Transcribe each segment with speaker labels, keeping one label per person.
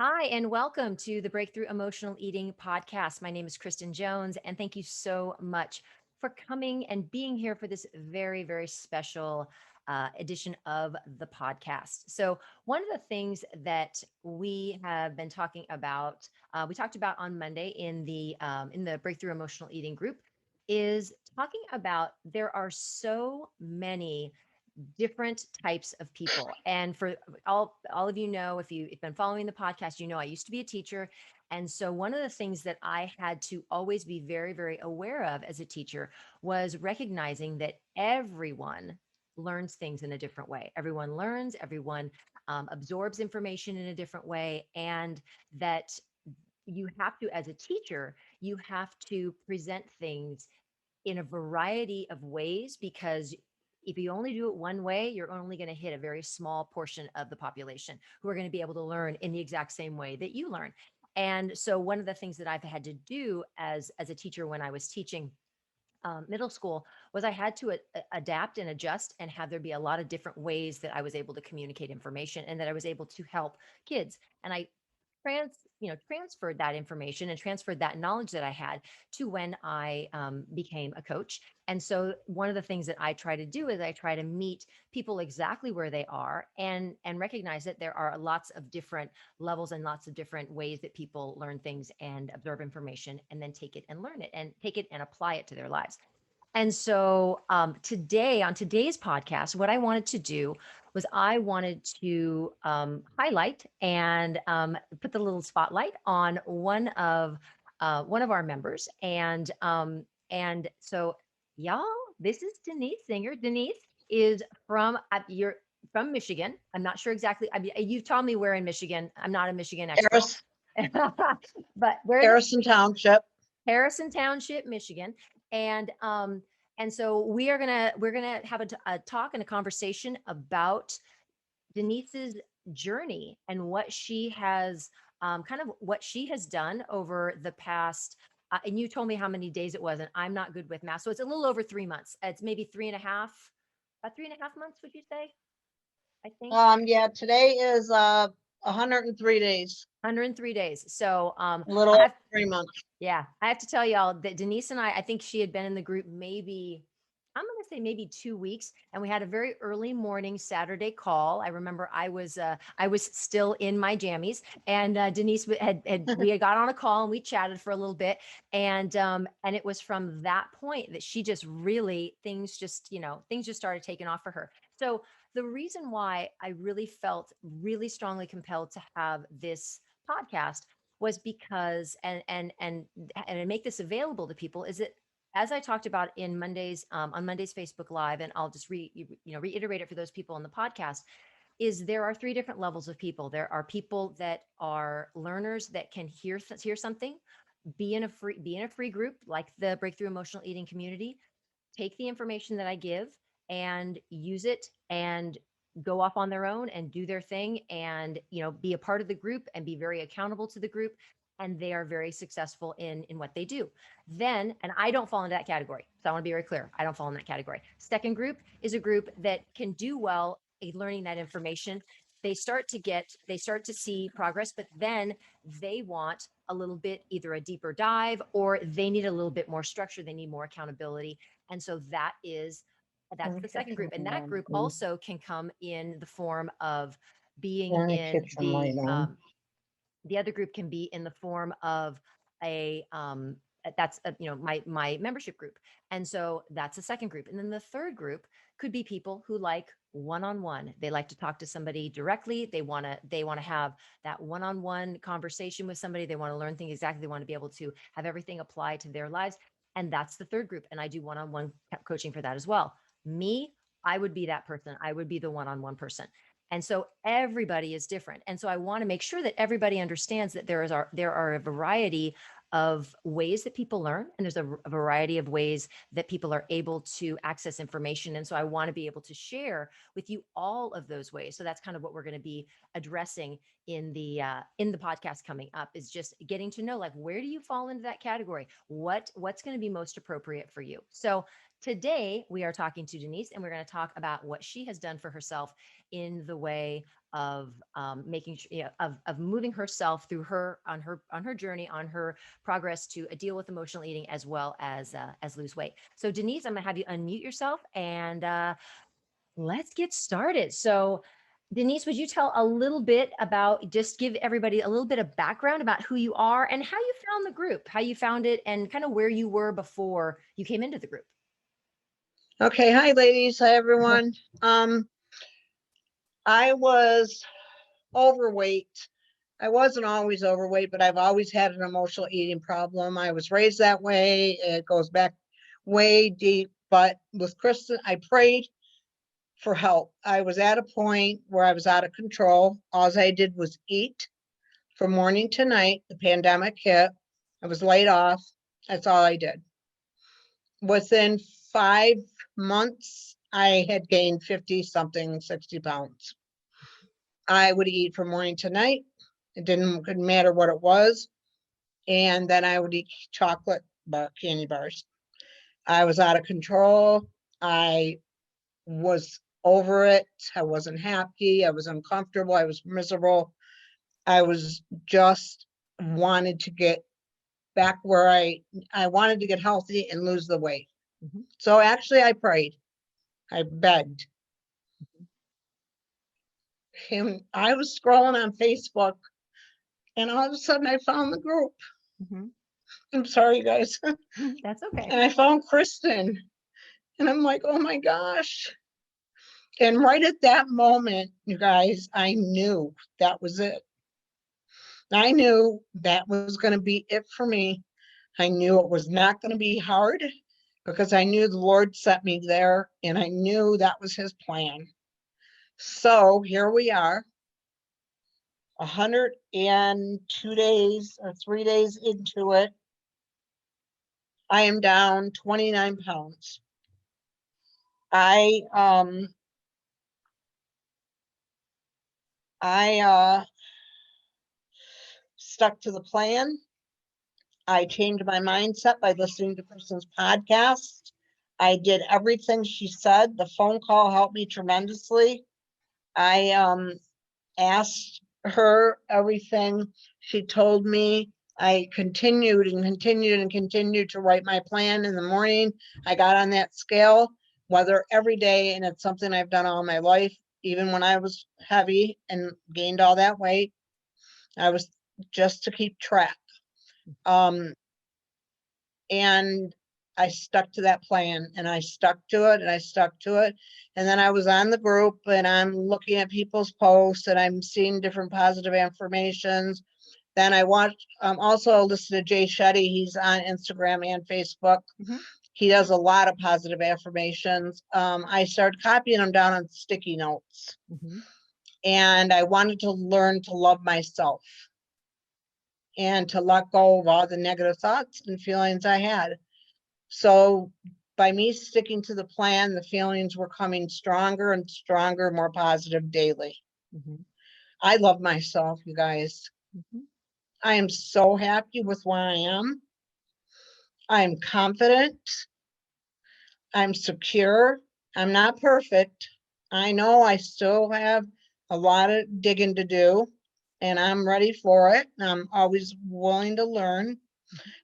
Speaker 1: Hi, and welcome to the Breakthrough Emotional Eating podcast. My name is Kristen Jones, and thank you so much for coming and being here for this very, very special edition of the podcast. So, one of the things that we have been talking about, we talked about on Monday in the Breakthrough Emotional Eating group, is talking about there are so many different types of people. And for all of you know, if you've been following the podcast, you know I used to be a teacher. And so one of the things that I had to always be very, very aware of as a teacher was recognizing that everyone learns things in a different way. Everyone learns, everyone absorbs information in a different way. And that you have to, as a teacher, you have to present things in a variety of ways because if you only do it one way, you're only going to hit a very small portion of the population who are going to be able to learn in the exact same way that you learn. And so one of the things that I've had to do as a teacher when I was teaching middle school was I had to adapt and adjust and have there be a lot of different ways that I was able to communicate information and that I was able to help kids. And I transferred that information and transferred that knowledge that I had to when I became a coach. And so one of the things that I try to do is I try to meet people exactly where they are and recognize that there are lots of different levels and lots of different ways that people learn things and absorb information and then take it and learn it and take it and apply it to their lives. And so today, on today's podcast, what I wanted to do was I wanted to highlight and put the little spotlight on one of our members. And so, y'all, this is Denise Singer. Denise is you're from Michigan. I'm not sure exactly. I mean, you told me where in Michigan. I'm not a Michigan expert,
Speaker 2: Harris,
Speaker 1: but where is it?
Speaker 2: Harrison Township.
Speaker 1: Harrison Township, Michigan. And and so we're gonna have a talk and a conversation about Denise's journey and what she has kind of what she has done over the past. And you told me how many days it was, and I'm not good with math, so it's a little over 3 months. It's maybe three and a half, about 3.5 months. Would you say? I think.
Speaker 2: Yeah, today is 103 days,
Speaker 1: 103 days. So
Speaker 2: a little
Speaker 1: I
Speaker 2: over
Speaker 1: have
Speaker 2: 3 months.
Speaker 1: Yeah, I have to tell y'all that Denise and I think she had been in the group maybe, I'm going to say maybe 2 weeks, and we had a very early morning Saturday call. I remember I was still in my jammies, and Denise we had got on a call and we chatted for a little bit, and it was from that point that she just really things just started taking off for her. So the reason why I really felt really strongly compelled to have this podcast was because and make this available to people is that as I talked about in Monday's on Monday's Facebook Live, and I'll just reiterate it for those people on the podcast, is there are three different levels of people. There are people that are learners that can hear something, be in a free group like the Breakthrough Emotional Eating community, take the information that I give and use it and go off on their own and do their thing and be a part of the group and be very accountable to the group, and they are very successful in what they do. Then, and I don't fall into that category, so I want to be very clear, I don't fall in that category. Second group is a group that can do well learning that information. They start to see progress, but then they want a little bit, either a deeper dive, or they need a little bit more structure, they need more accountability. And so that's the second group. And that group also can come in the form of being
Speaker 2: We're in the
Speaker 1: in
Speaker 2: kitchen right now.
Speaker 1: the other group can be in the form of a that's a, my membership group. And so that's the second group. And then the third group could be people who like one-on-one. They like to talk to somebody directly. They want to have that one-on-one conversation with somebody. They want to learn things exactly. They want to be able to have everything apply to their lives. And that's the third group. And I do one-on-one coaching for that as well. Me, I would be that person. I would be the one-on-one person. And so everybody is different. And so I want to make sure that everybody understands that there are a variety of ways that people learn, and there's a variety of ways that people are able to access information. And so I want to be able to share with you all of those ways. So that's kind of what we're going to be addressing in the podcast coming up, is just getting to know, like, where do you fall into that category? What's going to be most appropriate for you? So today we are talking to Denise, and we're going to talk about what she has done for herself in the way of making sure, of moving herself through her journey, on her progress to deal with emotional eating as lose weight. So Denise, I'm gonna have you unmute yourself and let's get started. So Denise, would you tell a little bit about, just give everybody a little bit of background about who you are and how you found the group, how you found it, and kind of where you were before you came into the group?
Speaker 2: Okay, hi ladies, hi everyone. I was overweight. I wasn't always overweight, but I've always had an emotional eating problem. I was raised that way. It goes back way deep. But with Kristen, I prayed for help. I was at a point where I was out of control. All I did was eat from morning to night. The pandemic hit. I was laid off. That's all I did. Within 5 months, I had gained 50 something, 60 pounds. I would eat from morning to night. It couldn't matter what it was. And then I would eat chocolate candy bars. I was out of control. I was over it. I wasn't happy. I was uncomfortable. I was miserable. I was just wanted to get back where I wanted to get healthy and lose the weight.
Speaker 1: Mhm.
Speaker 2: So actually I prayed. I begged. And I was scrolling on Facebook and all of a sudden I found the group.
Speaker 1: Mhm.
Speaker 2: I'm sorry, guys.
Speaker 1: That's okay.
Speaker 2: And I found Kristen. And I'm like, oh my gosh. And right at that moment, you guys, I knew that was it. I knew that was going to be it for me. I knew it was not going to be hard because I knew the Lord set me there and I knew that was his plan. So here we are, 102 days or 3 days into it. I am down 29 pounds. I stuck to the plan. I changed my mindset by listening to Kristen's podcast. I did everything she said. The phone call helped me tremendously. I asked her everything she told me. I continued and continued and continued to write my plan in the morning. I got on that scale, whether every day, and it's something I've done all my life, even when I was heavy and gained all that weight. I was just to keep track. Um, and I stuck to that plan and I stuck to it and I stuck to it. And then I was on the group and I'm looking at people's posts and I'm seeing different positive affirmations. Then I watched, also listen to Jay Shetty. He's on Instagram and Facebook.
Speaker 1: Mhm.
Speaker 2: He does a lot of positive affirmations. I started copying them down on sticky notes
Speaker 1: Mhm.
Speaker 2: and I wanted to learn to love myself and to let go of all the negative thoughts and feelings I had. So by me sticking to the plan, the feelings were coming stronger and stronger, more positive daily.
Speaker 1: Mhm.
Speaker 2: I love myself, you guys.
Speaker 1: Mhm.
Speaker 2: I am so happy with where I am. I'm confident. I'm secure. I'm not perfect. I know I still have a lot of digging to do, and I'm ready for it. I'm always willing to learn,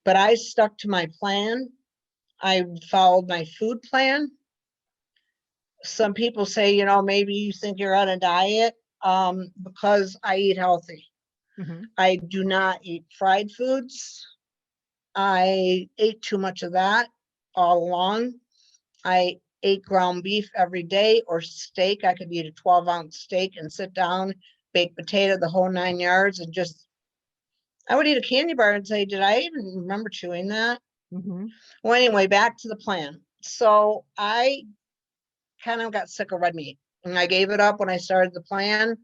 Speaker 2: but I stuck to my plan. I followed my food plan. Some people say, maybe you think you're on a diet, because I eat healthy.
Speaker 1: Mhm.
Speaker 2: I do not eat fried foods. I ate too much of that all along. I ate ground beef every day or steak. I could eat a 12-ounce steak and sit down, baked potato, the whole 9 yards, and just, I would eat a candy bar and say, did I even remember chewing that?
Speaker 1: Mhm.
Speaker 2: Well, anyway, back to the plan. So I kind of got sick of red meat and I gave it up when I started the plan.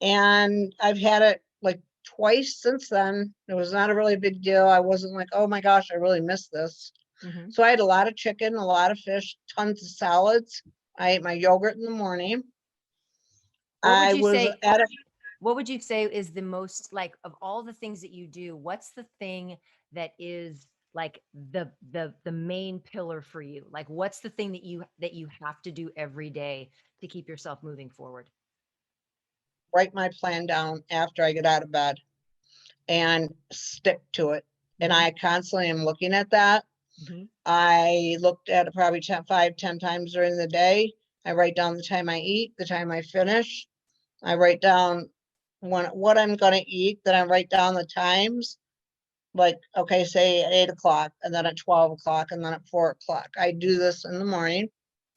Speaker 2: And I've had it like twice since then. It was not a really big deal. I wasn't like, oh my gosh, I really missed this.
Speaker 1: Mhm.
Speaker 2: So I had a lot of chicken, a lot of fish, tons of salads. I ate my yogurt in the morning.
Speaker 1: What would
Speaker 2: I
Speaker 1: you
Speaker 2: was
Speaker 1: say?
Speaker 2: at a,
Speaker 1: What would you say is the most, like, of all the things that you do, what's the thing that is like the main pillar for you? Like, what's the thing that you have to do every day to keep yourself moving forward?
Speaker 2: write my plan down after I get out of bed and stick to it. And I constantly am looking at that. I looked at it probably 10 times during the day. I write down the time I eat, the time I finish. I write down what I'm going to eat. Then I write down the times. Like, okay, say at 8 o'clock, and then at 12 o'clock, and then at 4 o'clock. I do this in the morning.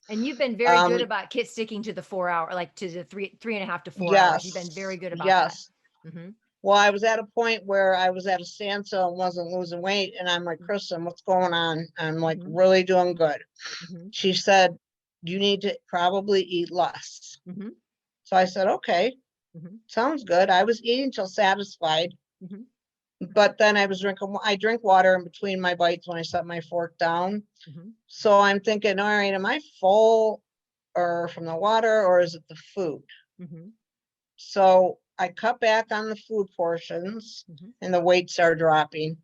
Speaker 1: And you've been very good about sticking to the 4 hour, like to the 3.5 to 4 hours. You've been very good about that.
Speaker 2: Well, I was at a point where I was at a standstill and wasn't losing weight. And I'm like, Kristen, what's going on? I'm like, really doing good. She said, you need to probably eat less. So I said, okay, sounds good. I was eating till satisfied. But then I drink water in between my bites when I set my fork down. So I'm thinking, all right, am I full or from the water, or is it the food? So I cut back on the food portions and the weights are dropping,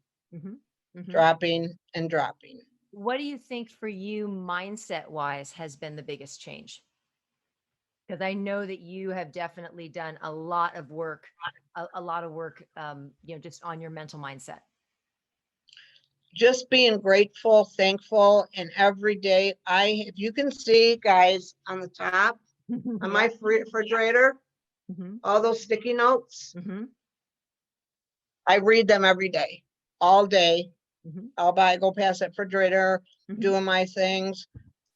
Speaker 2: dropping and dropping.
Speaker 1: What do you think for you, mindset wise, has been the biggest change? Because I know that you have definitely done a lot of work, just on your mental mindset.
Speaker 2: Just being grateful, thankful, and every day if you can see, guys, on the top on my refrigerator, all those sticky notes, I read them every day, all day. I'll go past that refrigerator, doing my things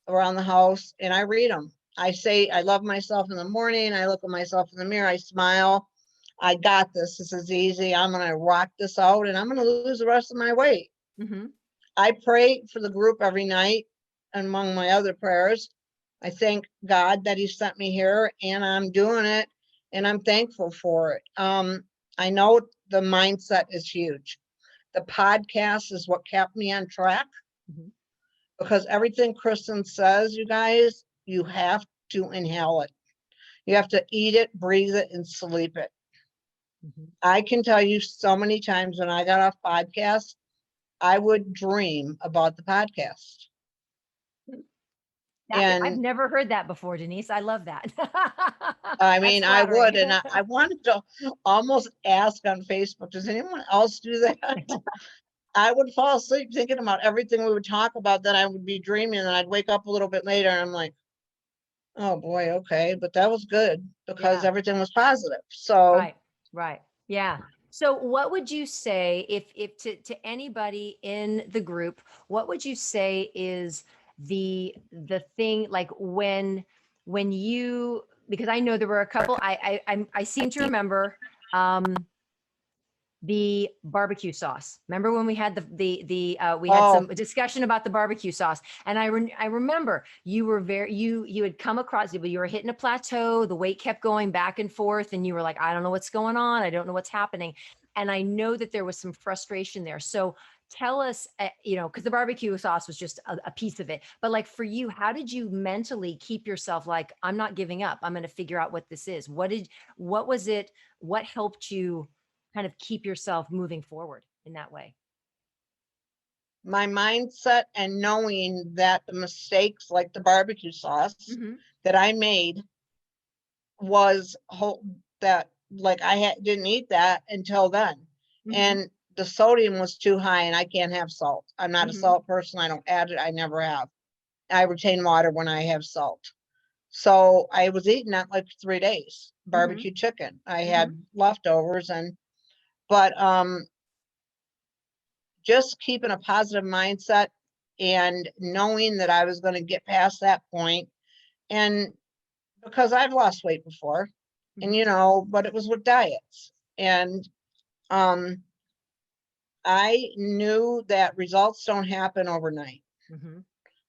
Speaker 2: around the house, and I read them. I say, I love myself in the morning. I look at myself in the mirror. I smile. I got this. This is easy. I'm going to rock this out, and I'm going to lose the rest of my weight. I pray for the group every night. Among my other prayers, I thank God that he sent me here, and I'm doing it, and I'm thankful for it. I know the mindset is huge. The podcast is what kept me on track, because everything Kristen says, you guys, you have to inhale it. You have to eat it, breathe it, and sleep it. I can tell you so many times when I got off podcast, I would dream about the podcast.
Speaker 1: I've never heard that before, Denise. I love that.
Speaker 2: I mean, I would, and I wanted to almost ask on Facebook, does anyone else do that? I would fall asleep thinking about everything we would talk about, then I would be dreaming, and I'd wake up a little bit later and I'm like, oh boy, okay, but that was good because everything was positive. So
Speaker 1: right. Yeah. So what would you say if to anybody in the group, what would you say is the thing, like when you, because I know there were a couple, I seem to remember the barbecue sauce. Remember when we had we had some discussion about the barbecue sauce, and I remember you were you had come across it, but you were hitting a plateau. The weight kept going back and forth, and you were like, I don't know what's going on. I don't know what's happening. And I know that there was some frustration there. So tell us, because the barbecue sauce was just a piece of it. But like for you, how did you mentally keep yourself like, I'm not giving up. I'm going to figure out what this is. What was it? What helped you kind of keep yourself moving forward in that way?
Speaker 2: My mindset and knowing that the mistakes like the barbecue sauce that I made was that like didn't eat that until then. And the sodium was too high, and I can't have salt. I'm not a salt person. I don't add it. I never have. I retain water when I have salt. So I was eating that like 3 days, barbecue chicken. I had leftovers, but just keeping a positive mindset and knowing that I was going to get past that point. And because I've lost weight before, and but it was with diets. And I knew that results don't happen overnight.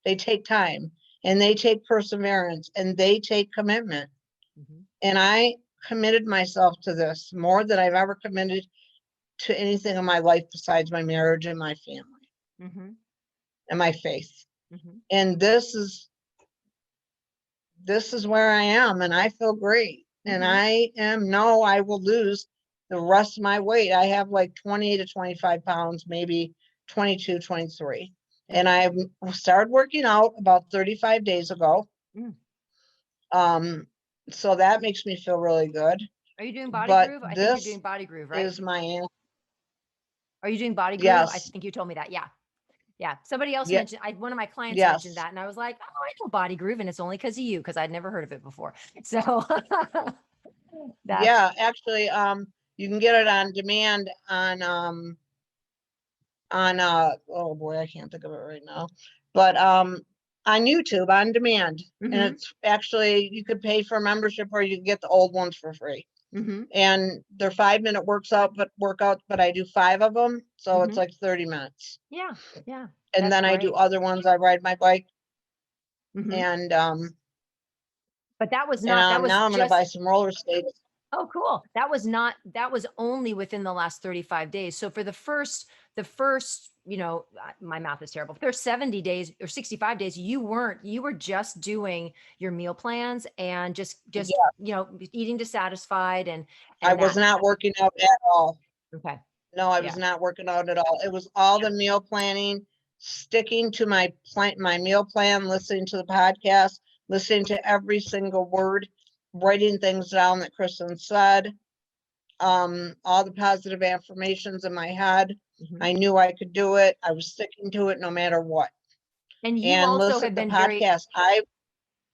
Speaker 2: They take time, and they take perseverance, and they take commitment. And I committed myself to this more than I've ever committed to anything in my life besides my marriage and my family and my faith. And this is where I am, and I feel great. And I will lose the rest of my weight. I have like 20 to 25 pounds, maybe 22, 23. And I started working out about 35 days ago. So that makes me feel really good.
Speaker 1: Are you doing Body
Speaker 2: but
Speaker 1: Groove? I think you're
Speaker 2: this
Speaker 1: doing Body Groove, right?
Speaker 2: is my answer.
Speaker 1: Are you doing Body Groove? I
Speaker 2: Yes,
Speaker 1: think you told me that. Yeah. Yeah. Somebody else
Speaker 2: yeah,
Speaker 1: mentioned, one of my clients mentioned
Speaker 2: yes,
Speaker 1: that, and I was like, oh, I know Body Groove, and it's only because of you, because I'd never heard of it before. So that's
Speaker 2: yeah. Actually, you can get it on demand on oh boy, I can't think of it right now, but on YouTube on demand, and
Speaker 1: mm-hmm,
Speaker 2: it's actually you could pay for a membership or you can get the old ones for free.
Speaker 1: mm-hmm,
Speaker 2: And they're 5 minute workouts, but I do 5 of them, so it's
Speaker 1: mm-hmm.
Speaker 2: like 30 minutes.
Speaker 1: Yeah. Yeah.
Speaker 2: And
Speaker 1: That's
Speaker 2: then I do
Speaker 1: great.
Speaker 2: other ones. I ride my bike
Speaker 1: Mm-hmm.
Speaker 2: and
Speaker 1: But that was
Speaker 2: now I'm gonna buy
Speaker 1: just,
Speaker 2: some roller skates.
Speaker 1: oh, cool. That was only within the last 35 days. So for the first, my math is terrible. There's 70 days or 65 days, you were just doing your meal plans and just,
Speaker 2: Yeah,
Speaker 1: eating dissatisfied
Speaker 2: I
Speaker 1: and
Speaker 2: was
Speaker 1: that.
Speaker 2: not working out at all.
Speaker 1: Okay.
Speaker 2: No, I was
Speaker 1: Yeah.
Speaker 2: not working out at all. It was all the meal planning, sticking to my meal plan, listening to the podcast, listening to every single word, writing things down that Kristen said, all the positive affirmations in my head.
Speaker 1: Mhm.
Speaker 2: I knew I could do it. I was sticking to it no matter what.
Speaker 1: And
Speaker 2: And listen, the podcast,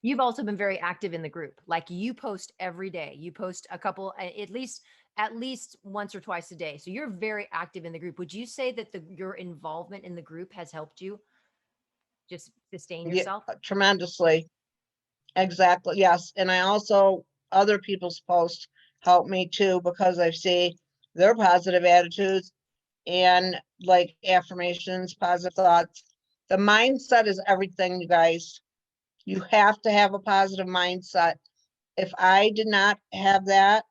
Speaker 1: you've also been very active in the group. Like you post every day. You post a couple, at least once or twice a day. So you're very active in the group. Would you say that your involvement in the group has helped you just sustain
Speaker 2: yeah,
Speaker 1: yourself?
Speaker 2: tremendously. Exactly. Yes. And I also, other people's posts help me too because I see their positive attitudes and like affirmations, positive thoughts. The mindset is everything, you guys. You have to have a positive mindset. If I did not have that,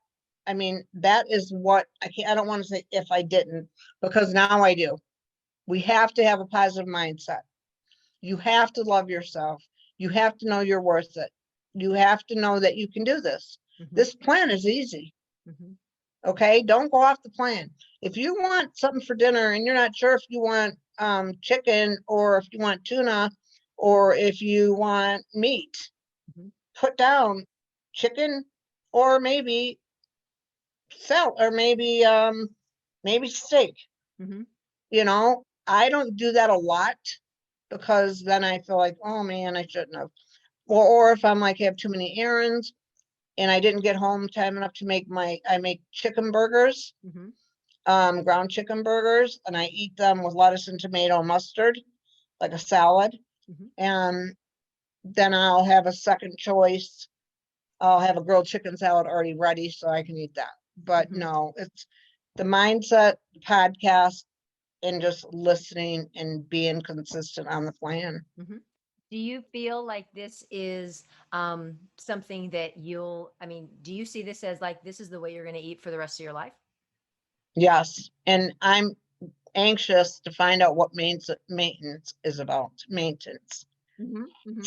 Speaker 2: I mean, that is what I don't want to say if I didn't, because now I do. We have to have a positive mindset. You have to love yourself. You have to know you're worth it. You have to know that you can do this.
Speaker 1: Hmm.
Speaker 2: This plan is easy.
Speaker 1: Hmm.
Speaker 2: Okay. Don't go off the plan. If you want something for dinner and you're not sure if you want chicken or if you want tuna or if you want meat,
Speaker 1: Hmm.
Speaker 2: put down chicken or maybe sell or maybe steak.
Speaker 1: Hmm.
Speaker 2: I don't do that a lot because then I feel like, oh man, I shouldn't have. Or if I'm like have too many errands and I didn't get home time enough to I make chicken burgers,
Speaker 1: Hmm.
Speaker 2: ground chicken burgers, and I eat them with lettuce and tomato and mustard, like a salad.
Speaker 1: Hmm.
Speaker 2: And then I'll have a second choice. I'll have a grilled chicken salad already ready so I can eat that. But
Speaker 1: Hmm.
Speaker 2: no, it's the mindset, podcast, and just listening and being consistent on the plan.
Speaker 1: Hmm. Do you feel like this is something that do you see this as like this is the way you're going to eat for the rest of your life?
Speaker 2: Yes. And I'm anxious to find out what maintenance is about. Maintenance.
Speaker 1: Hmm. Hmm.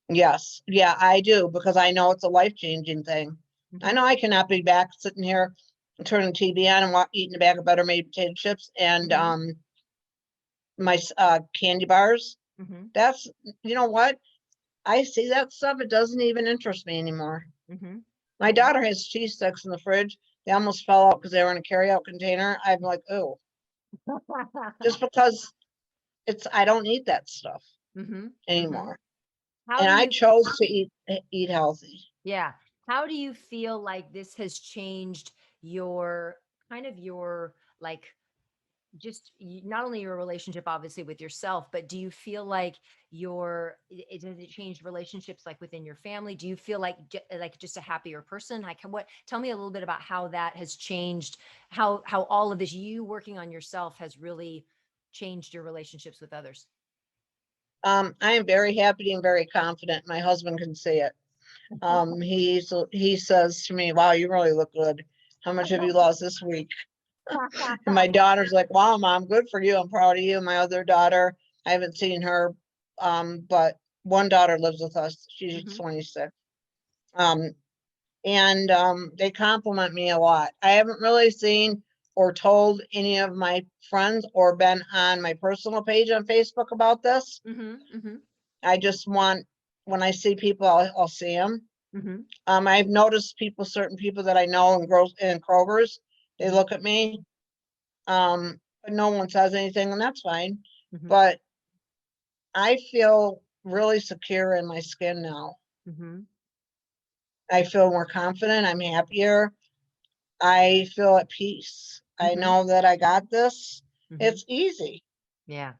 Speaker 2: Yes. Yeah, I do because I know it's a life-changing thing. I
Speaker 1: Hmm.
Speaker 2: know I cannot be back sitting here and turning TV on and eating a bag of better made potato chips and
Speaker 1: Hmm.
Speaker 2: my candy bars.
Speaker 1: Hmm.
Speaker 2: That's you know what? I see that stuff. It doesn't even interest me anymore.
Speaker 1: Hmm.
Speaker 2: My daughter has cheese sticks in the fridge. They almost fell out because they were in a carry-out container. I'm like, oh, just because I don't eat that stuff
Speaker 1: Hmm. Hmm.
Speaker 2: anymore.
Speaker 1: How
Speaker 2: And
Speaker 1: do
Speaker 2: I
Speaker 1: you
Speaker 2: chose to eat healthy.
Speaker 1: Yeah. How do you feel like this has changed your your like not only your relationship obviously with yourself, but do you feel like has it changed relationships like within your family? Do you feel like like just a happier person? Like what tell me a little bit about how that has changed, how all of this you working on yourself has really changed your relationships with others.
Speaker 2: I am very happy and very confident. My husband can see it. He says to me, "Wow, you really look good. How much have you lost this week?" And my daughter's like, "Wow, mom, good for you. I'm proud of you." My other daughter, I haven't seen her, but one daughter lives with us. She's
Speaker 1: Hmm.
Speaker 2: 26. Um, and they compliment me a lot. I haven't really seen or told any of my friends or been on my personal page on Facebook about this.
Speaker 1: Hmm. Hmm.
Speaker 2: I just want when I see people, I'll see them.
Speaker 1: Mhm.
Speaker 2: I've noticed certain people that I know in Kroger's, they
Speaker 1: Mhm.
Speaker 2: look at me, but no one says anything, and that's fine.
Speaker 1: Mhm.
Speaker 2: But I feel really secure in my skin now.
Speaker 1: Mhm.
Speaker 2: I feel more confident. I'm happier. I feel at peace. I
Speaker 1: Mhm.
Speaker 2: know that I got this.
Speaker 1: Mhm.
Speaker 2: It's easy.
Speaker 1: Yeah.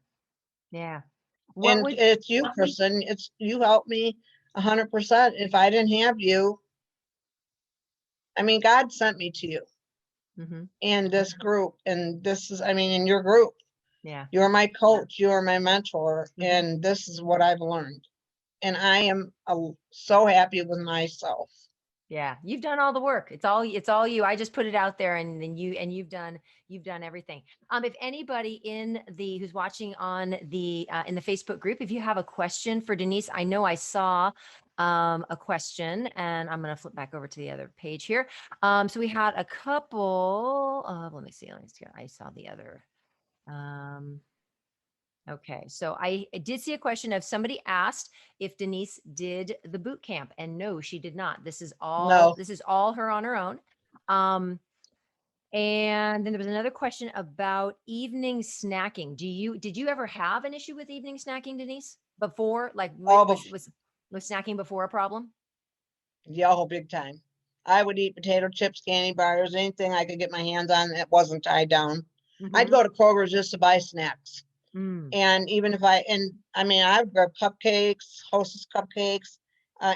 Speaker 1: Yeah. What
Speaker 2: And
Speaker 1: would
Speaker 2: it's you, Kristen. It's you helped me 100%. If I didn't have you, I mean, God sent me to you
Speaker 1: Mhm.
Speaker 2: and this group. And this is, I mean, in your group,
Speaker 1: Yeah.
Speaker 2: you're my coach, you are my mentor.
Speaker 1: Mhm.
Speaker 2: And this is what I've learned. And I am so happy with myself.
Speaker 1: Yeah, you've done all the work. It's all you. I just put it out there and then you've done everything. If anybody who's watching on the in the Facebook group, if you have a question for Denise, I know I saw a question and I'm going to flip back over to the other page here. So we had a couple let me see. I saw the other okay, so I did see a question of somebody asked if Denise did the boot camp, and no, she did not. This is all
Speaker 2: No.
Speaker 1: her on her own. Um, and then there was another question about evening snacking. Did you ever have an issue with evening snacking, Denise? Before, like,
Speaker 2: Oh,
Speaker 1: was snacking before a problem?
Speaker 2: yeah, big time. I would eat potato chips, candy bars, anything I could get my hands on that wasn't tied down. I'd
Speaker 1: Mm-hmm.
Speaker 2: go to Kroger's just to buy snacks.
Speaker 1: Mm,
Speaker 2: And even if I mean, I'd grab cupcakes, Hostess cupcakes,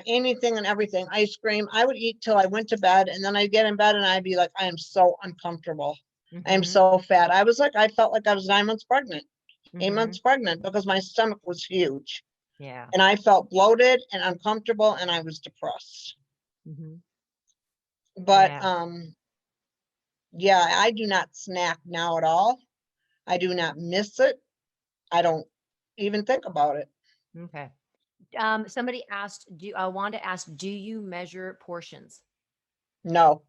Speaker 2: anything and everything, ice cream. I would eat till I went to bed, and then I'd get in bed and I'd be like, I am so uncomfortable. I am
Speaker 1: mm-hmm.
Speaker 2: so fat. I felt like I was 9 months pregnant, eight
Speaker 1: Mm-hmm.
Speaker 2: months pregnant because my stomach was huge.
Speaker 1: Yeah.
Speaker 2: And I felt bloated and uncomfortable and I was depressed.
Speaker 1: Mm-hmm.
Speaker 2: But
Speaker 1: Yeah.
Speaker 2: yeah, I do not snack now at all. I do not miss it. I don't even think about it.
Speaker 1: Okay. Somebody asked, Wanda asked, do you measure portions?
Speaker 2: No,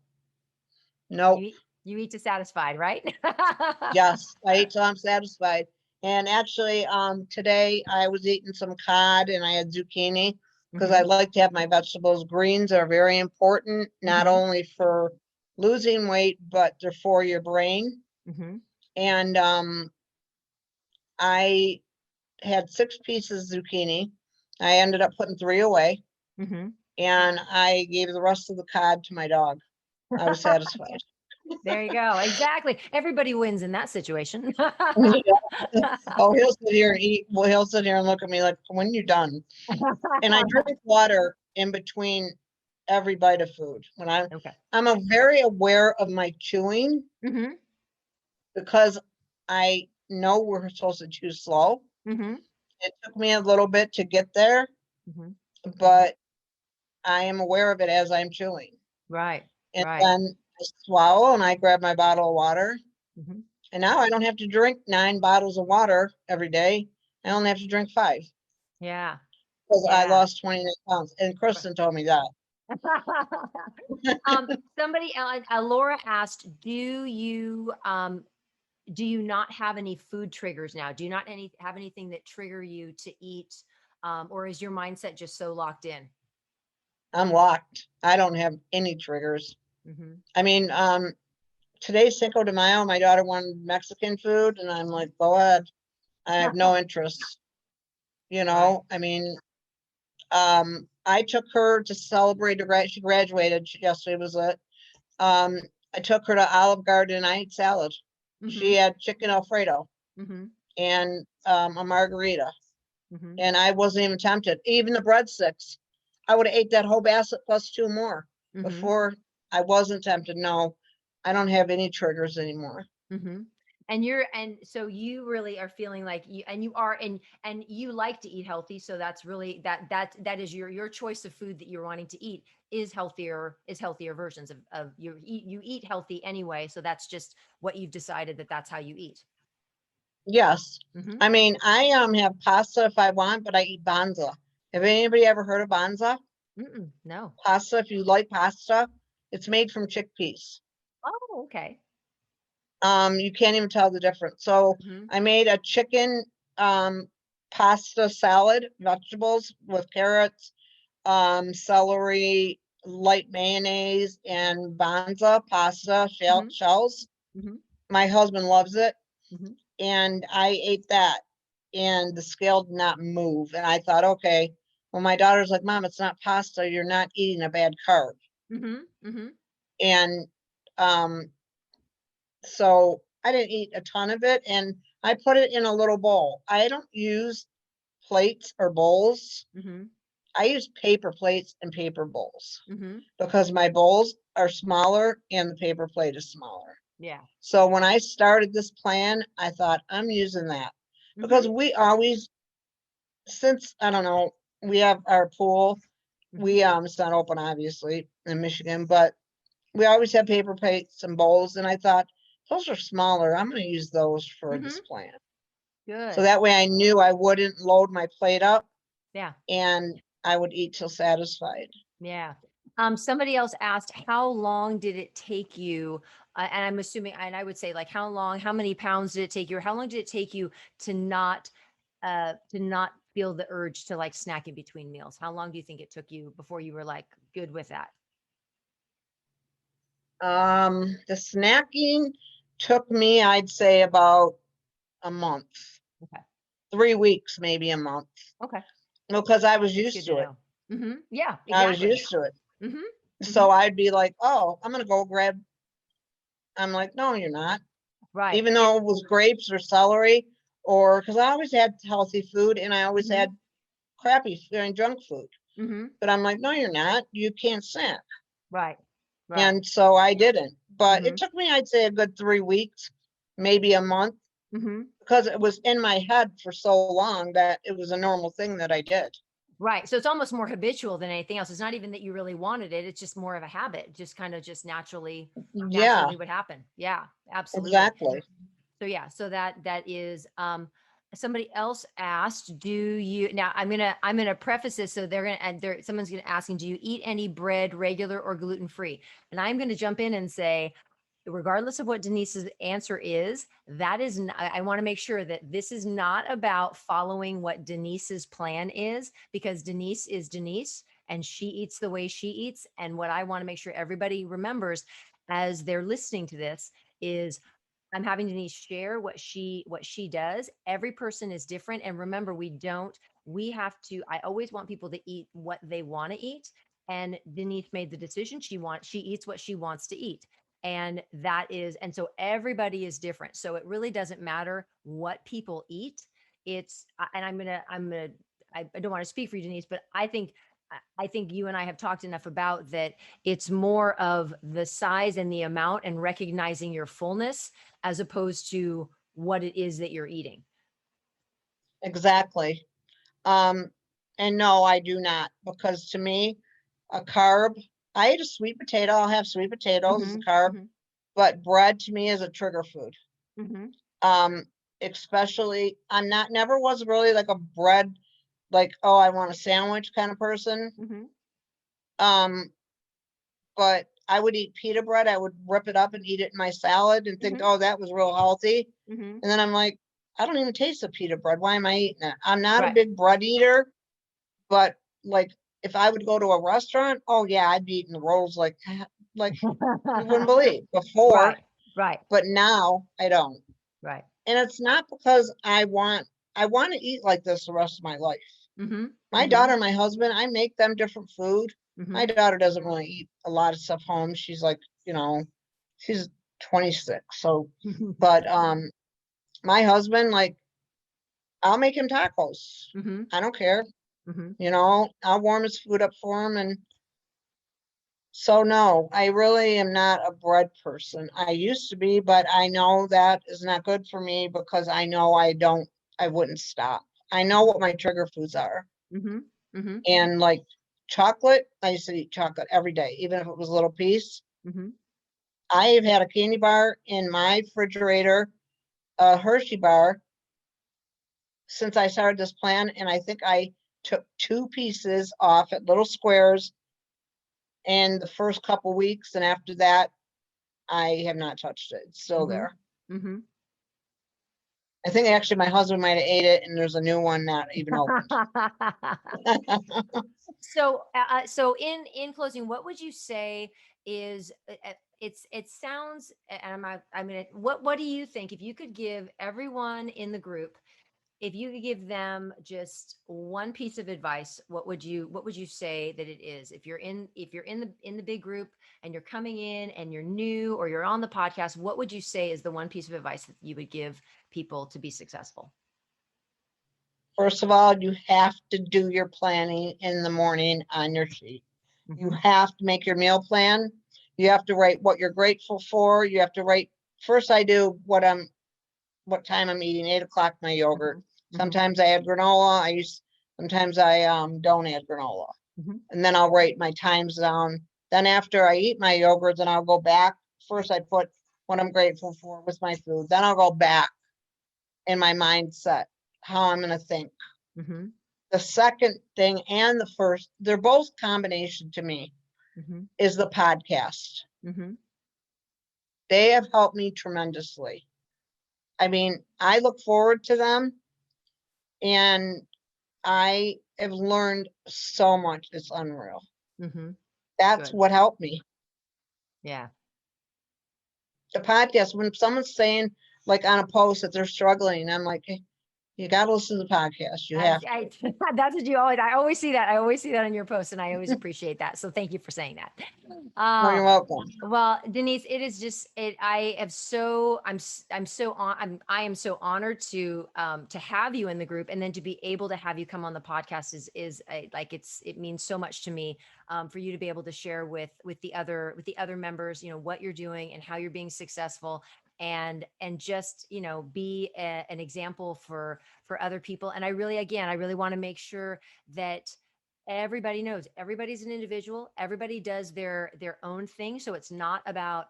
Speaker 1: You
Speaker 2: nope.
Speaker 1: eat to satisfied, right?
Speaker 2: Yes, I eat till I'm satisfied. And actually, today I was eating some cod and I had zucchini because I
Speaker 1: Mhm,
Speaker 2: like to have my vegetables. Greens are very important, not
Speaker 1: mhm,
Speaker 2: only for losing weight, but they're for your brain.
Speaker 1: mhm,
Speaker 2: And I had 6 pieces of zucchini. I ended up putting 3 away,
Speaker 1: mhm.
Speaker 2: and I gave the rest of the cod to my dog. I was satisfied.
Speaker 1: There you go. Exactly. Everybody wins in that situation.
Speaker 2: Oh, he'll sit here and eat. Well, he'll sit here and look at me like, when you done? And I drink water in between every bite of food.
Speaker 1: Okay.
Speaker 2: I'm very aware of my chewing
Speaker 1: Mhm,
Speaker 2: because I know we're supposed to chew slow.
Speaker 1: mhm,
Speaker 2: It took me a little bit to get there,
Speaker 1: mhm.
Speaker 2: but I am aware of it as I'm chewing.
Speaker 1: Right,
Speaker 2: And
Speaker 1: right.
Speaker 2: then I swallow and I grab my bottle of water.
Speaker 1: Mhm.
Speaker 2: And now I don't have to drink 9 bottles of water every day. I only have to drink 5
Speaker 1: Yeah,
Speaker 2: because I
Speaker 1: yeah.
Speaker 2: lost 29 pounds. And Kristen told me that.
Speaker 1: Somebody, Laura asked, do you not have any food triggers now? Do you not have anything that trigger you to eat? Or is your mindset just so locked in?
Speaker 2: I'm locked. I don't have any triggers.
Speaker 1: Hmm.
Speaker 2: I mean, today's Cinco de Mayo. My daughter wanted Mexican food, and I'm like, go ahead. I have no interest.
Speaker 1: Right.
Speaker 2: I mean, I took her to celebrate she graduated. Yesterday was it. Um, I took her to Olive Garden. I ate salad. She
Speaker 1: Hmm.
Speaker 2: had chicken Alfredo
Speaker 1: Hmm.
Speaker 2: and a margarita,
Speaker 1: Hmm.
Speaker 2: and I wasn't even tempted. Even the breadsticks, I would have ate that whole basket plus 2 more
Speaker 1: Hmm.
Speaker 2: before. I wasn't tempted. No, I don't have any triggers anymore.
Speaker 1: Hmm. And so you really are feeling like and you like to eat healthy. So that's really that is your choice of food that you're wanting to eat is healthier versions of you eat healthy anyway. So that's just what you've decided that's how you eat.
Speaker 2: Yes.
Speaker 1: Hmm.
Speaker 2: I mean, I have pasta if I want, but I eat banza. Have anybody ever heard of banza?
Speaker 1: No.
Speaker 2: Pasta, if you like pasta, it's made from chickpeas.
Speaker 1: Oh, okay.
Speaker 2: You can't even tell the difference. So
Speaker 1: Hmm.
Speaker 2: I made a chicken um pasta salad, vegetables with carrots, celery, light mayonnaise, and bonza pasta
Speaker 1: Mhm.
Speaker 2: shells.
Speaker 1: Mhm.
Speaker 2: My husband loves it,
Speaker 1: Mhm.
Speaker 2: and I ate that, and the scale did not move. And I thought, okay, well, my daughter's like, Mom, it's not pasta. You're not eating a bad carb.
Speaker 1: Mhm. Mhm.
Speaker 2: And um, so I didn't eat a ton of it, and I put it in a little bowl. I don't use plates or bowls.
Speaker 1: Mhm.
Speaker 2: I use paper plates and paper bowls
Speaker 1: Mhm.
Speaker 2: because my bowls are smaller and the paper plate is smaller.
Speaker 1: Yeah.
Speaker 2: So when I started this plan, I thought I'm using that because
Speaker 1: Mhm.
Speaker 2: we always, since I don't know, we have our pool.
Speaker 1: Mhm.
Speaker 2: It's not open obviously in Michigan, but we always have paper plates and bowls. And I thought those are smaller. I'm going to use those for this
Speaker 1: Mhm.
Speaker 2: plan. So
Speaker 1: Good.
Speaker 2: that way I knew I wouldn't load my plate up
Speaker 1: Yeah.
Speaker 2: and I would eat till satisfied.
Speaker 1: Yeah. Somebody else asked, how long did it take you? And I'm assuming, and I would say, like, how many pounds did it take you, or how long did it take you to not feel the urge to like snack in between meals? How long do you think it took you before you were like good with that?
Speaker 2: The snacking took me, I'd say about a month,
Speaker 1: Okay.
Speaker 2: 3 weeks, maybe a month,
Speaker 1: Okay.
Speaker 2: because I was
Speaker 1: That's good
Speaker 2: used
Speaker 1: to
Speaker 2: to it.
Speaker 1: know. Yeah,
Speaker 2: I was
Speaker 1: exactly.
Speaker 2: used to it.
Speaker 1: hmm hmm
Speaker 2: So I'd be like, oh, I'm going to go grab. I'm like, no, you're not.
Speaker 1: Right.
Speaker 2: Even though it was grapes or celery, or because I always had healthy food and I always
Speaker 1: hmm
Speaker 2: had crappy and junk food.
Speaker 1: hmm
Speaker 2: But I'm like, no, you're not. You can't snack.
Speaker 1: Right. Right.
Speaker 2: And so I didn't. But it
Speaker 1: hmm
Speaker 2: took me, I'd say, a good 3 weeks, maybe a month,
Speaker 1: hmm
Speaker 2: because it was in my head for so long that it was a normal thing that I did.
Speaker 1: Right. So it's almost more habitual than anything else. It's not even that you really wanted it. It's just more of a habit, just kind of just
Speaker 2: Yeah,
Speaker 1: naturally would happen. Yeah, absolutely.
Speaker 2: exactly.
Speaker 1: So yeah, so that is somebody else asked, do you now I'm gonna preface this, so they're gonna and there someone's gonna asking, do you eat any bread, regular or gluten free? And I'm gonna jump in and say, regardless of what Denise's answer is, that is, I want to make sure that this is not about following what Denise's plan is, because Denise is Denise and she eats the way she eats. And what I want to make sure everybody remembers as they're listening to this is I'm having Denise share what she does. Every person is different. And remember, we have to, I always want people to eat what they want to eat. And Denise made the decision. She eats what she wants to eat. And so everybody is different. So it really doesn't matter what people eat. And I don't want to speak for you, Denise, but I think you and I have talked enough about that. It's more of the size and the amount and recognizing your fullness as opposed to what it is that you're eating.
Speaker 2: Exactly. Um, and no, I do not, because to me, a carb, I eat a sweet potato. I'll have sweet potatoes as a
Speaker 1: Mhm,
Speaker 2: carb,
Speaker 1: mhm,
Speaker 2: but bread to me is a trigger food.
Speaker 1: mhm,
Speaker 2: Um, Especially, never was really like a bread, like, oh, I want a sandwich kind of person.
Speaker 1: mhm,
Speaker 2: Um, but I would eat pita bread. I would rip it up and eat it in my salad and think,
Speaker 1: mhm,
Speaker 2: oh, that was real healthy.
Speaker 1: mhm.
Speaker 2: And then I'm like, I don't even taste the pita bread. Why am I eating it? I'm not a
Speaker 1: Right.
Speaker 2: big bread eater, but like if I would go to a restaurant, oh yeah, I'd be eating the rolls like you wouldn't believe before,
Speaker 1: Right, right,
Speaker 2: but now I don't.
Speaker 1: right.
Speaker 2: And it's not because I want to eat like this the rest of my life.
Speaker 1: Mhm,
Speaker 2: My daughter
Speaker 1: mhm,
Speaker 2: and my husband, I make them different food. My
Speaker 1: mhm,
Speaker 2: daughter doesn't really eat a lot of stuff home. She's like, she's 26. So, but my husband, like, I'll make him tacos.
Speaker 1: mhm,
Speaker 2: I don't care.
Speaker 1: mhm.
Speaker 2: I'll warm his food up for him. And so, no, I really am not a bread person. I used to be, but I know that is not good for me because I know I wouldn't stop. I know what my trigger foods are.
Speaker 1: Mhm, mhm,
Speaker 2: And like chocolate, I used to eat chocolate every day, even if it was a little piece.
Speaker 1: mhm,
Speaker 2: I have had a candy bar in my refrigerator, a Hershey bar, since I started this plan. And I think I took 2 pieces off at little squares in the first couple weeks. And after that, I have not touched it. It's still
Speaker 1: mhm,
Speaker 2: there.
Speaker 1: mhm.
Speaker 2: I think actually my husband might have ate it and there's a new one not even opened.
Speaker 1: So, so in closing, what would you say is it sounds and I mean what do you think if you could give everyone in the group, if you could give them just one piece of advice, what would you say that it is? If you're in the big group and you're coming in and you're new or you're on the podcast, what would you say is the one piece of advice that you would give people to be successful?
Speaker 2: First of all, you have to do your planning in the morning on your sheet. You
Speaker 1: Mm-hmm.
Speaker 2: have to make your meal plan. You have to write what you're grateful for. You have to write, first I do what time I'm eating, 8 o'clock, my yogurt.
Speaker 1: Mm-hmm. Mm-hmm.
Speaker 2: Sometimes I add granola. Sometimes I don't add granola.
Speaker 1: Mm-hmm.
Speaker 2: And then I'll write my times down. Then after I eat my yogurt, then I'll go back. First I put what I'm grateful for with my food. Then I'll go back in my mindset, how I'm gonna think.
Speaker 1: Mm-hmm.
Speaker 2: The second thing and the first, they're both combination to me,
Speaker 1: Mm-hmm.
Speaker 2: is the podcast.
Speaker 1: Mm-hmm.
Speaker 2: They have helped me tremendously. I mean, I look forward to them and I have learned so much. It's unreal.
Speaker 1: Mm-hmm.
Speaker 2: That's
Speaker 1: Good.
Speaker 2: what helped me.
Speaker 1: Yeah.
Speaker 2: The podcast, when someone's saying like on a post that they're struggling, I'm like, hey, you got to listen to the podcast. You have
Speaker 1: I
Speaker 2: to.
Speaker 1: that's what you always. I always see that. I always see that on your post, and I always appreciate that. So thank you for saying that.
Speaker 2: No,
Speaker 1: Uh,
Speaker 2: you're welcome.
Speaker 1: well, Denise, it is just it. I have so I'm so on. I am so honored to have you in the group, and then to be able to have you come on the podcast is like it means so much to me for you to be able to share with the other members, you know, what you're doing and how you're being successful and just be an example for other people. And I really, again, I really want to make sure that everybody knows everybody's an individual, everybody does their own thing, so it's not about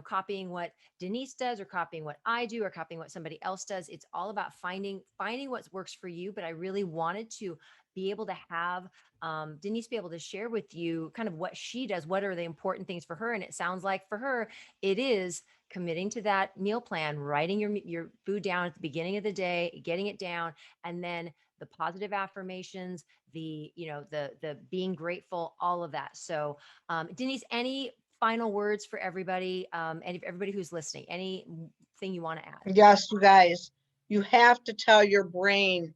Speaker 1: copying what Denise does or copying what I do or copying what somebody else does. It's all about finding what works for you. But I really wanted to be able to have Denise be able to share with you kind of what she does, what are the important things for her. And it sounds like for her it is committing to that meal plan, writing your food down at the beginning of the day, getting it down, and then the positive affirmations, the being grateful, all of that. So Denise, any final words for everybody, and if everybody who's listening, anything you want to add?
Speaker 2: Yes, you guys, you have to tell your brain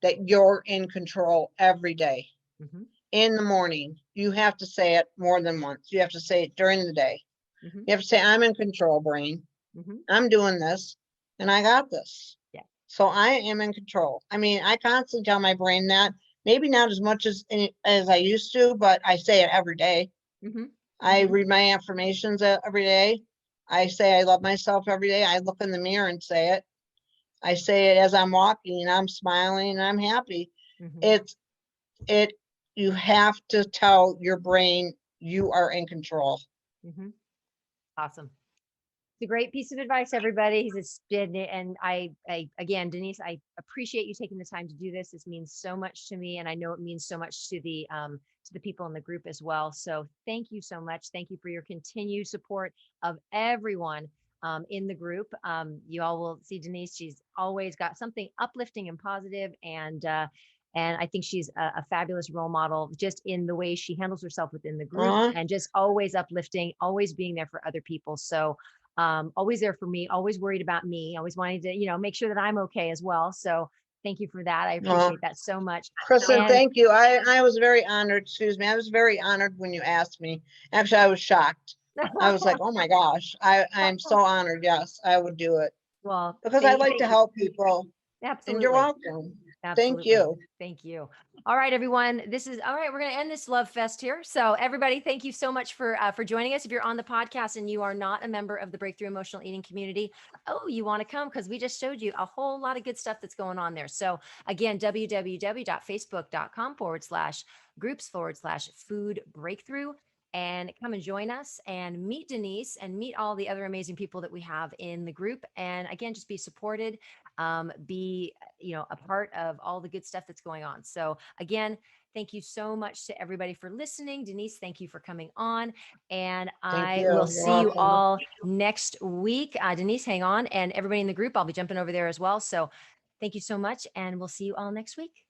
Speaker 2: that you're in control every day.
Speaker 1: Mm-hmm.
Speaker 2: In the morning, you have to say it more than once. You have to say it during the day.
Speaker 1: Mm-hmm.
Speaker 2: You have to say, I'm in control, brain.
Speaker 1: Mm-hmm.
Speaker 2: I'm doing this and I got this.
Speaker 1: Yeah.
Speaker 2: So I am in control. I mean, I constantly tell my brain that, maybe not as much as I used to, but I say it every day.
Speaker 1: Mm-hmm.
Speaker 2: I
Speaker 1: Mm-hmm.
Speaker 2: read my affirmations every day. I say I love myself every day. I look in the mirror and say it. I say it as I'm walking and I'm smiling and I'm happy.
Speaker 1: Mm-hmm.
Speaker 2: It's it you have to tell your brain you are in control.
Speaker 1: Mm-hmm. Awesome. It's a great piece of advice, everybody. It's been, and again, Denise, I appreciate you taking the time to do this. This means so much to me, and I know it means so much to the people in the group as well. So thank you so much. Thank you for your continued support of everyone in the group. You all will see Denise. She's always got something uplifting and positive, and I think she's a fabulous role model just in the way she handles herself within the group
Speaker 2: Uh-huh.
Speaker 1: and just always uplifting, always being there for other people. So always there for me, always worried about me, always wanting to, make sure that I'm okay as well. So thank you for that. I
Speaker 2: Uh,
Speaker 1: appreciate that so much.
Speaker 2: Kristen,
Speaker 1: And
Speaker 2: thank you. I was very honored. Excuse me. I was very honored when you asked me. Actually, I was shocked. I was like, oh my gosh, I'm so honored. Yes, I would do it
Speaker 1: well,
Speaker 2: because I like
Speaker 1: thank
Speaker 2: to
Speaker 1: you.
Speaker 2: help people. And you're
Speaker 1: Absolutely.
Speaker 2: welcome. Thank
Speaker 1: Absolutely.
Speaker 2: you.
Speaker 1: Thank you. All right, everyone. This is all right. We're going to end this love fest here. So, everybody, thank you so much for joining us. If you're on the podcast and you are not a member of the Breakthrough Emotional Eating community, oh, you want to come because we just showed you a whole lot of good stuff that's going on there. So, again, www.facebook.com/groups/food breakthrough. And come and join us and meet Denise and meet all the other amazing people that we have in the group. And again, just be supported, be a part of all the good stuff that's going on. So again, Thank you so much to everybody for listening. Denise, thank you for coming on. And
Speaker 2: Thank
Speaker 1: I will
Speaker 2: you. You're
Speaker 1: see you
Speaker 2: welcome.
Speaker 1: all next week. Denise, hang on. And everybody in the group, I'll be jumping over there as well. So thank you so much. And we'll see you all next week.